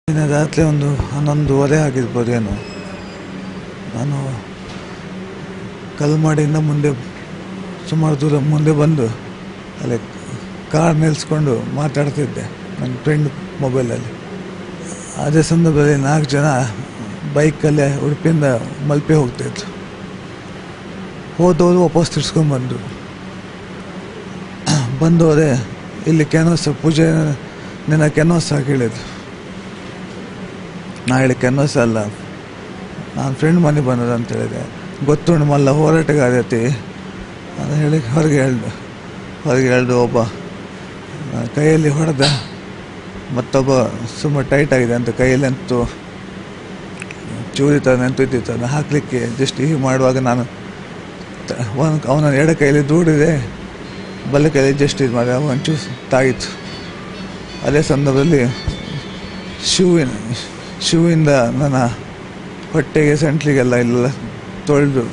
ನಿನ್ನೆ ರಾತ್ರಿ ಒಂದು 11:30 ಆಗಿರ್ಬೋದೇನೋ. ನಾನು ಕಲ್ಮಾಡಿಯಿಂದ ಸುಮಾರು ದೂರ ಮುಂದೆ ಬಂದು ಅಲ್ಲಿ ಕಾರ್ ನಿಲ್ಲಿಸ್ಕೊಂಡು ಮಾತಾಡ್ತಿದ್ದೆ ನನ್ನ ಫ್ರೆಂಡ್ ಮೊಬೈಲಲ್ಲಿ. ಅದೇ ಸಂದರ್ಭದಲ್ಲಿ 4 ಜನ ಬೈಕಲ್ಲೇ ಉಡುಪಿಯಿಂದ ಮಲ್ಪೆ ಹೋಗ್ತಾಯಿದ್ರು. ಹೋದವರು ವಾಪಸ್ ತಿರ್ಸ್ಕೊಂಡ್ಬಂದರು. ಬಂದವರೇ ಇಲ್ಲಿ ಕ್ಯಾನ್ವಾಸ್ ಪೂಜೆ ಕ್ಯಾನ್ವಾಸ್ ಹಾಕಿ ಹೇಳಿದ್ರು. ನಾ ಹೇಳಿ ಕ್ಯಾನ್ವಾಸ್ ಅಲ್ಲ, ನಾನು ಫ್ರೆಂಡ್ ಮನೆ ಬಂದದ ಅಂತ ಹೇಳಿದೆ. ಗೊತ್ತುಂಡು ಮಲ್ಲ ಹೋರಾಟಗಾರತಿ ಅಂತ ಹೇಳಿ ಹೊರಗೆ ಹೇಳ್ದು ಒಬ್ಬ ಕೈಯಲ್ಲಿ ಹೊಡೆದ, ಮತ್ತೊಬ್ಬ ಸುಮ್ಮನೆ ಟೈಟ್ ಆಗಿದೆ ಅಂತ ಕೈಯಲ್ಲಿ ಅಂತೂ ಚೂರಿ ಥರ ನೆಂತಿತ್ತು. ಅದನ್ನು ಹಾಕಲಿಕ್ಕೆ ಜಸ್ಟ್ ಹೀಗೆ ಮಾಡುವಾಗ ನಾನು ಅವನ ಎಡ ಕೈಯಲ್ಲಿ ದೂಡಿದೆ, ಬಲ ಕೈಯಲ್ಲಿ ಜಸ್ಟ್ ಇದು ಮಾಡಿದೆ, ಒಂಚೂರು ತಾಗಿತ್ತು. ಅದೇ ಸಂದರ್ಭದಲ್ಲಿ ಶೂವಿಂದ ನನ್ನ ಹೊಟ್ಟೆಗೆ ಸೆಂಟ್ಲಿಗೆಲ್ಲ ಇಲ್ಲೆಲ್ಲ ತೊಳೆದು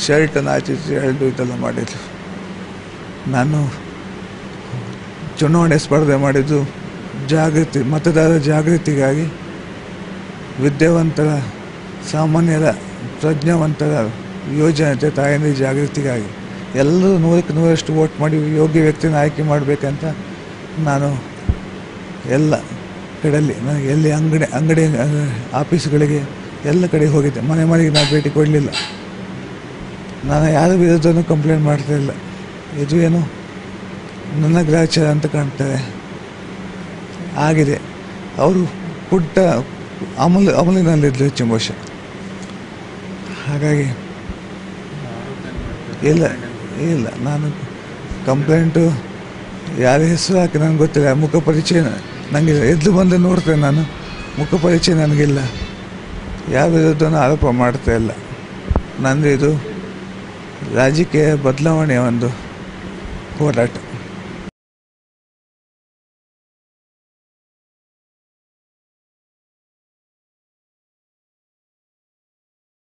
ಶರ್ಟನ್ನು ಆಚೆ ಎಳೆದು ಇದೆಲ್ಲ ಮಾಡಿದ್ರು. ನಾನು ಚುನಾವಣೆ ಸ್ಪರ್ಧೆ ಮಾಡಿದ್ದು ಮತದಾರರ ಜಾಗೃತಿಗಾಗಿ, ವಿದ್ಯಾವಂತರ ಸಾಮಾನ್ಯರ ಪ್ರಜ್ಞಾವಂತರ ಯೋಜನೆ ತಾಯಂದಿರ ಜಾಗೃತಿಗಾಗಿ. ಎಲ್ಲರೂ 100ಕ್ಕೆ 100ರಷ್ಟು ವೋಟ್ ಮಾಡಿ ಯೋಗ್ಯ ವ್ಯಕ್ತಿನ ಆಯ್ಕೆ ಮಾಡಬೇಕಂತ ನಾನು ಎಲ್ಲ ಕಡೆಯಲ್ಲಿ ನನಗೆ ಎಲ್ಲಿ ಅಂಗಡಿ ಆಫೀಸ್ಗಳಿಗೆ ಎಲ್ಲ ಕಡೆ ಹೋಗಿದ್ದೆ. ಮನೆಗೆ ನಾನು ಭೇಟಿ ಕೊಡಲಿಲ್ಲ. ನಾನು ಯಾರ ವಿರುದ್ಧನೂ ಕಂಪ್ಲೇಂಟ್ ಮಾಡ್ತಾಯಿಲ್ಲ. ಇದು ಏನು ನನ್ನ ಗ್ರಾಚಾರ ಅಂತ ಕಾಣ್ತಾರೆ ಆಗಿದೆ. ಅವರು ಪುಟ್ಟ ಅಮಲಿನಲ್ಲಿದ್ದರು ಹೆಚ್ಚಿನ ಬಹುಶಃ. ಹಾಗಾಗಿ ಇಲ್ಲ ನಾನು ಕಂಪ್ಲೇಂಟು ಯಾರ ಹೆಸರು ಹಾಕಿ ನನಗೆ ಗೊತ್ತಿಲ್ಲ. ಮುಖ ಪರಿಚಯ ನನಗೆ ಎದ್ದು ಬಂದು ನೋಡ್ತೇನೆ. ನಾನು ಮುಖ ಪರಿಚಯ ನನಗಿಲ್ಲ. ಯಾವ ವಿರುದ್ಧನೂ ಆರೋಪ ಮಾಡ್ತಾ ಇಲ್ಲ. ನಂದು ಇದು ರಾಜಕೀಯ ಬದಲಾವಣೆಯ ಒಂದು ಹೋರಾಟ.